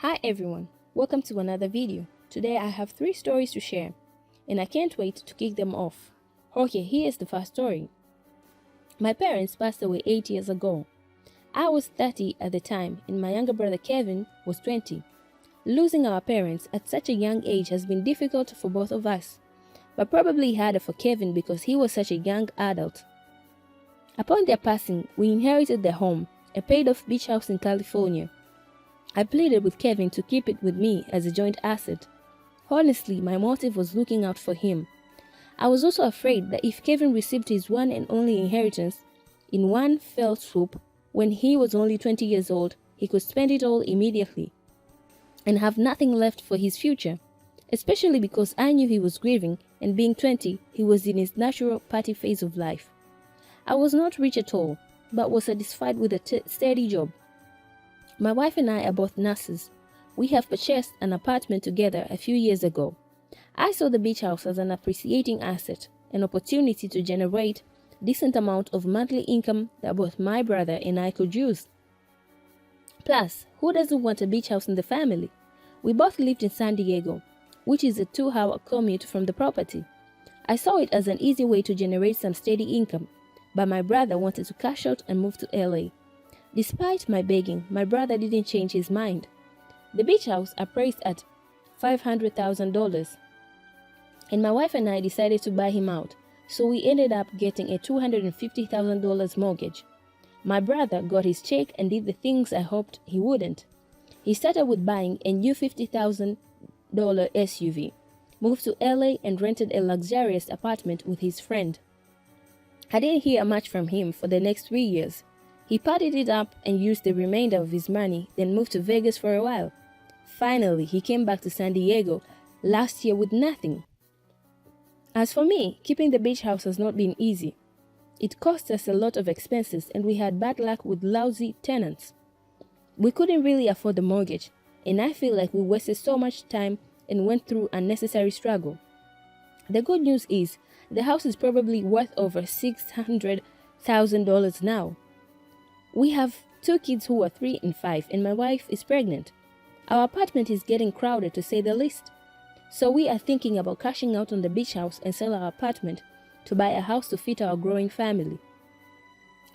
Hi everyone, welcome to another video. Today I have 3 stories to share and I can't wait to kick them off. Okay, here's the first story. My parents passed away 8 years ago. I was 30 at the time and my younger brother Kevin was 20. Losing our parents at such a young age has been difficult for both of us, but probably harder for Kevin because he was such a young adult. Upon their passing, we inherited their home, a paid-off beach house in California. I pleaded with Kevin to keep it with me as a joint asset. Honestly, my motive was looking out for him. I was also afraid that if Kevin received his one and only inheritance in one fell swoop when he was only 20 years old, he could spend it all immediately and have nothing left for his future, especially because I knew he was grieving and being 20, he was in his natural party phase of life. I was not rich at all, but was satisfied with a steady job. My wife and I are both nurses. We have purchased an apartment together a few years ago. I saw the beach house as an appreciating asset, an opportunity to generate a decent amount of monthly income that both my brother and I could use. Plus, who doesn't want a beach house in the family? We both lived in San Diego, which is a 2-hour commute from the property. I saw it as an easy way to generate some steady income, but my brother wanted to cash out and move to LA. Despite my begging, my brother didn't change his mind. The beach house appraised at $500,000, and my wife and I decided to buy him out, so we ended up getting a $250,000 mortgage. My brother got his check and did the things I hoped he wouldn't. He started with buying a new $50,000 SUV, moved to LA and rented a luxurious apartment with his friend. I didn't hear much from him for the next 3 years. He partied it up and used the remainder of his money, then moved to Vegas for a while. Finally, he came back to San Diego last year with nothing. As for me, keeping the beach house has not been easy. It cost us a lot of expenses and we had bad luck with lousy tenants. We couldn't really afford the mortgage, and I feel like we wasted so much time and went through unnecessary struggle. The good news is, the house is probably worth over $600,000 now. We have 2 kids who are 3 and 5, and my wife is pregnant. Our apartment is getting crowded to say the least. So we are thinking about cashing out on the beach house and sell our apartment to buy a house to fit our growing family.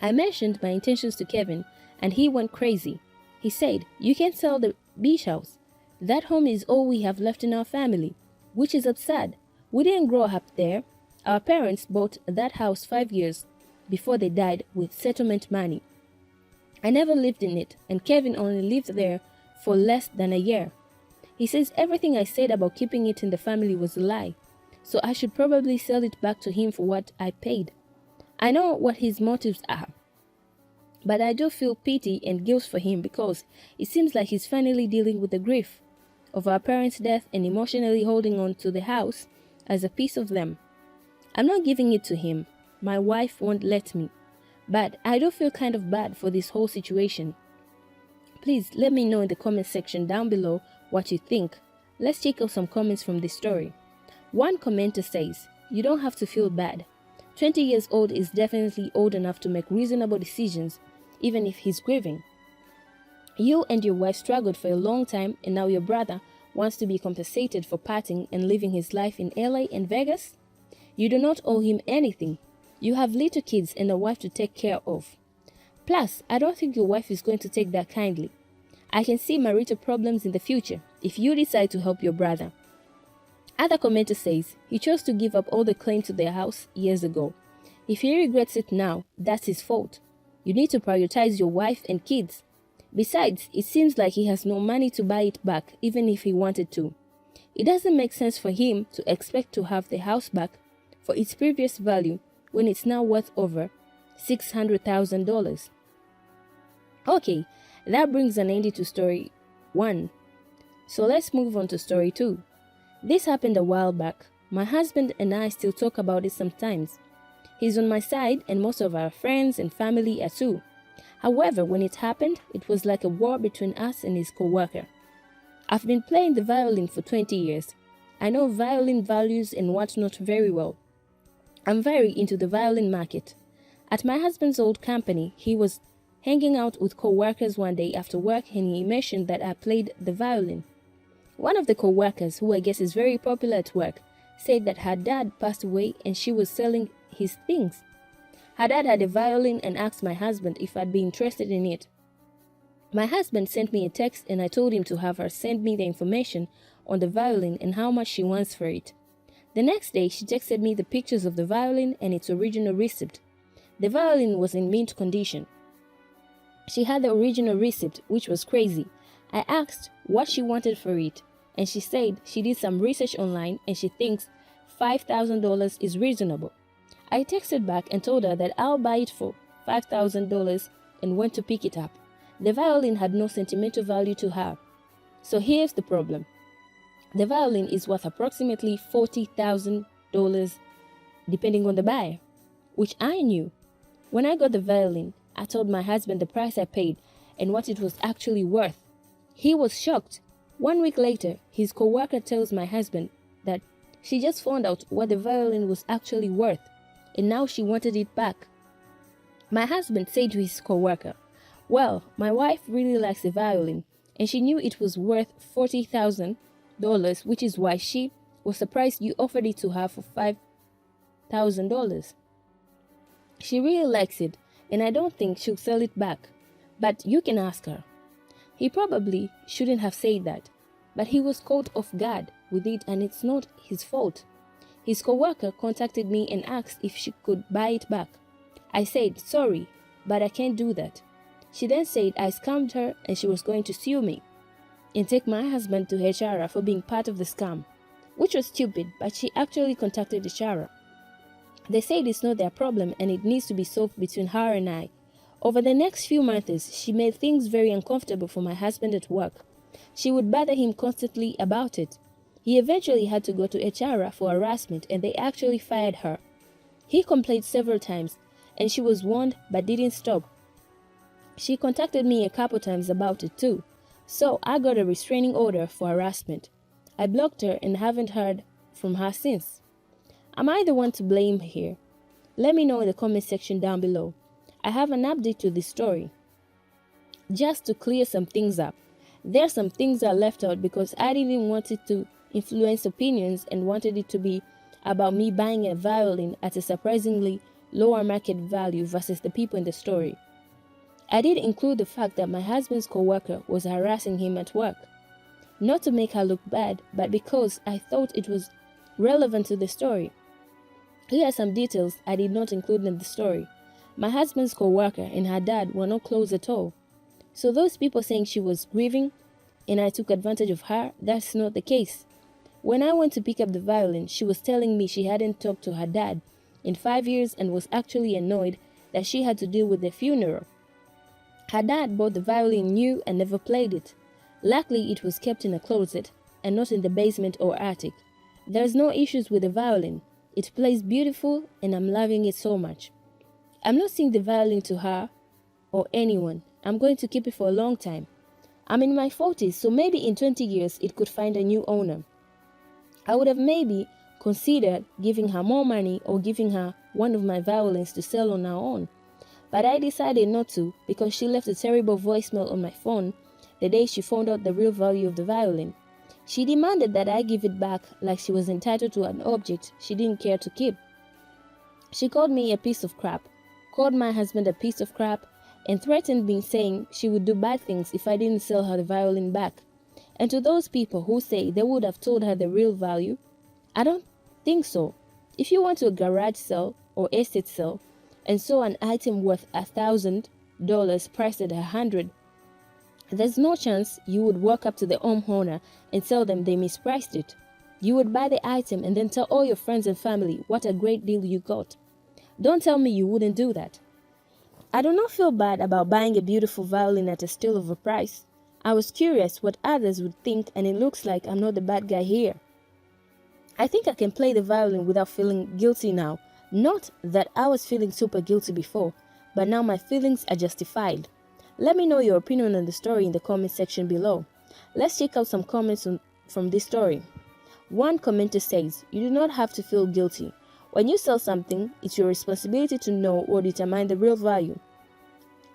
I mentioned my intentions to Kevin, and he went crazy. He said, "You can't sell the beach house. That home is all we have left in our family," which is absurd. We didn't grow up there. Our parents bought that house 5 years before they died with settlement money. I never lived in it, and Kevin only lived there for less than a year. He says everything I said about keeping it in the family was a lie, so I should probably sell it back to him for what I paid. I know what his motives are, but I do feel pity and guilt for him because it seems like he's finally dealing with the grief of our parents' death and emotionally holding on to the house as a piece of them. I'm not giving it to him. My wife won't let me. But I do feel kind of bad for this whole situation. Please let me know in the comment section down below what you think. Let's check out some comments from this story. One commenter says, "You don't have to feel bad. 20 years old is definitely old enough to make reasonable decisions, even if he's grieving. You and your wife struggled for a long time and now your brother wants to be compensated for partying and living his life in LA and Vegas? You do not owe him anything. You have little kids and a wife to take care of. Plus, I don't think your wife is going to take that kindly. I can see marital problems in the future if you decide to help your brother." Other commenter says, "He chose to give up all the claim to their house years ago. If he regrets it now, that's his fault. You need to prioritize your wife and kids. Besides, it seems like he has no money to buy it back even if he wanted to. It doesn't make sense for him to expect to have the house back for its previous value when it's now worth over $600,000. Okay, that brings an end to story 1. So let's move on to story 2. This happened a while back. My husband and I still talk about it sometimes. He's on my side and most of our friends and family are too. However, when it happened, it was like a war between us and his co-worker. I've been playing the violin for 20 years. I know violin values and whatnot very well. I'm very into the violin market. At my husband's old company, he was hanging out with co-workers one day after work, and he mentioned that I played the violin. One of the co-workers, who I guess is very popular at work, said that her dad passed away and she was selling his things. Her dad had a violin and asked my husband if I'd be interested in it. My husband sent me a text and I told him to have her send me the information on the violin and how much she wants for it. The next day, she texted me the pictures of the violin and its original receipt. The violin was in mint condition. She had the original receipt, which was crazy. I asked what she wanted for it, and she said she did some research online and she thinks $5,000 is reasonable. I texted back and told her that I'll buy it for $5,000 and went to pick it up. The violin had no sentimental value to her. So here's the problem. The violin is worth approximately $40,000 depending on the buyer, which I knew. When I got the violin, I told my husband the price I paid and what it was actually worth. He was shocked. 1 week later, his co-worker tells my husband that she just found out what the violin was actually worth, and now she wanted it back. My husband said to his co-worker, "Well, my wife really likes the violin, and she knew it was worth $40,000, which is why she was surprised you offered it to her for $5,000. She really likes it, and I don't think she'll sell it back, but you can ask her." He probably shouldn't have said that, but he was caught off guard with it and it's not his fault. His co-worker contacted me and asked if she could buy it back. I said, "Sorry, but I can't do that." She then said I scammed her and she was going to sue me and take my husband to HR for being part of the scam, which was stupid, but she actually contacted HR. They said it's not their problem and it needs to be solved between her and I. Over the next few months, she made things very uncomfortable for my husband at work. She would bother him constantly about it. He eventually had to go to HR for harassment and they actually fired her. He complained several times and she was warned but didn't stop. She contacted me a couple times about it too, so I got a restraining order for harassment. I blocked her and haven't heard from her since. Am I the one to blame here? Let me know in the comment section down below. I have an update to this story. Just to clear some things up, there are some things I left out because I didn't want it to influence opinions and wanted it to be about me buying a violin at a surprisingly lower market value versus the people in the story. I did include the fact that my husband's co-worker was harassing him at work. Not to make her look bad, but because I thought it was relevant to the story. Here are some details I did not include in the story. My husband's co-worker and her dad were not close at all. So those people saying she was grieving and I took advantage of her, that's not the case. When I went to pick up the violin, she was telling me she hadn't talked to her dad in 5 years and was actually annoyed that she had to deal with the funeral. Her dad bought the violin new and never played it. Luckily, it was kept in a closet and not in the basement or attic. There's no issues with the violin. It plays beautiful and I'm loving it so much. I'm not selling the violin to her or anyone. I'm going to keep it for a long time. I'm in my 40s, so maybe in 20 years it could find a new owner. I would have maybe considered giving her more money or giving her one of my violins to sell on her own. But I decided not to because she left a terrible voicemail on my phone the day she found out the real value of the violin. She demanded that I give it back like she was entitled to an object she didn't care to keep. She called me a piece of crap, called my husband a piece of crap, and threatened me saying she would do bad things if I didn't sell her the violin back. And to those people who say they would have told her the real value, I don't think so. If you went to a garage sale or estate sale and saw an item worth $1,000 priced at $100, there's no chance you would walk up to the homeowner and tell them they mispriced it. You would buy the item and then tell all your friends and family what a great deal you got. Don't tell me you wouldn't do that. I do not feel bad about buying a beautiful violin at a steal of a price. I was curious what others would think and it looks like I'm not the bad guy here. I think I can play the violin without feeling guilty now. Not that I was feeling super guilty before, but now my feelings are justified. Let me know your opinion on the story in the comment section below. Let's check out some comments from this story. One commenter says, "You do not have to feel guilty. When you sell something, it's your responsibility to know or determine the real value.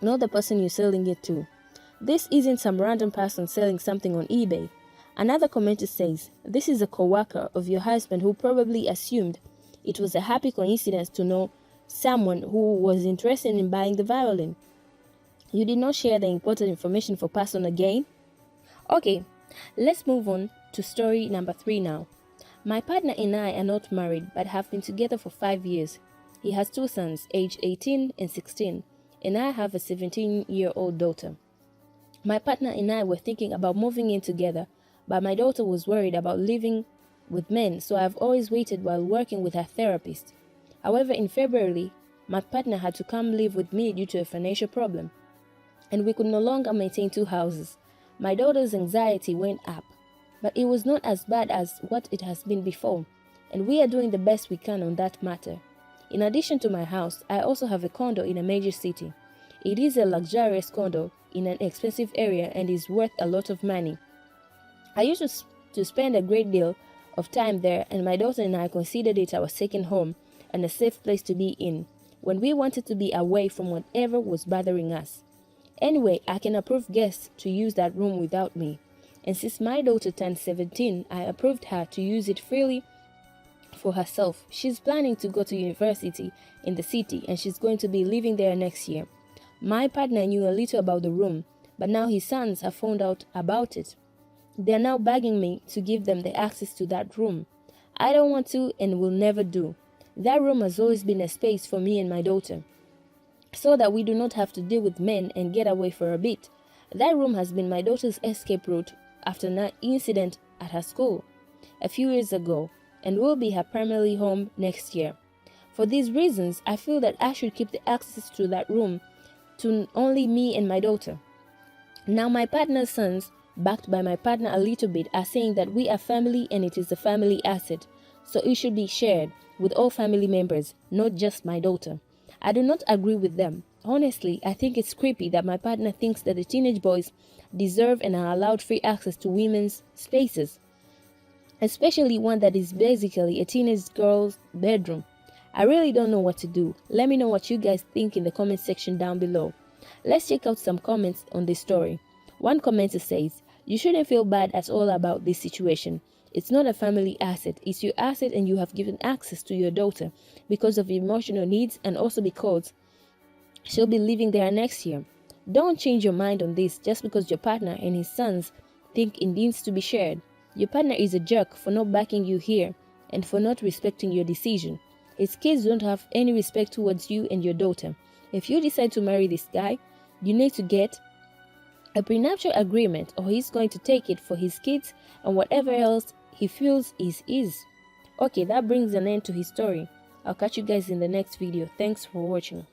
not the person you're selling it to. This isn't some random person selling something on eBay. Another commenter says, this is a co-worker of your husband who probably assumed it was a happy coincidence to know someone who was interested in buying the violin. You did not share the important information for personal gain? Okay, let's move on to story number 3 now. My partner and I are not married but have been together for 5 years. He has 2 sons, aged 18 and 16, and I have a 17-year-old daughter. My partner and I were thinking about moving in together, but my daughter was worried about living with men, so I've always waited while working with her therapist. However, in February, my partner had to come live with me due to a financial problem, and we could no longer maintain 2 houses. My daughter's anxiety went up, but it was not as bad as what it has been before, and we are doing the best we can on that matter. In addition to my house, I also have a condo in a major city. It is a luxurious condo in an expensive area and is worth a lot of money. I used to spend a great deal of time there, and my daughter and I considered it our second home and a safe place to be in when we wanted to be away from whatever was bothering us. Anyway, I can approve guests to use that room without me. And since my daughter turned 17, I approved her to use it freely for herself. She's planning to go to university in the city and she's going to be living there next year. My partner knew a little about the room, but now his sons have found out about it. They're now begging me to give them the access to that room. I don't want to and will never do. That room has always been a space for me and my daughter, so that we do not have to deal with men and get away for a bit. That room has been my daughter's escape route after an incident at her school a few years ago, and will be her primary home next year. For these reasons, I feel that I should keep the access to that room to only me and my daughter. Now my partner's sons, backed by my partner a little bit, are saying that we are family and it is a family asset, so it should be shared with all family members, not just my daughter. I do not agree with them. Honestly, I think it's creepy that my partner thinks that the teenage boys deserve and are allowed free access to women's spaces, especially one that is basically a teenage girl's bedroom. I really don't know what to do. Let me know what you guys think in the comment section down below. Let's check out some comments on this story. One commenter says, you shouldn't feel bad at all about this situation. It's not a family asset. It's your asset and you have given access to your daughter because of emotional needs and also because she'll be living there next year. Don't change your mind on this just because your partner and his sons think it needs to be shared. Your partner is a jerk for not backing you here and for not respecting your decision. His kids don't have any respect towards you and your daughter. If you decide to marry this guy, you need to get a prenuptial agreement or he's going to take it for his kids and whatever else he feels is his. Okay, that brings an end to his story. I'll catch you guys in the next video. Thanks for watching.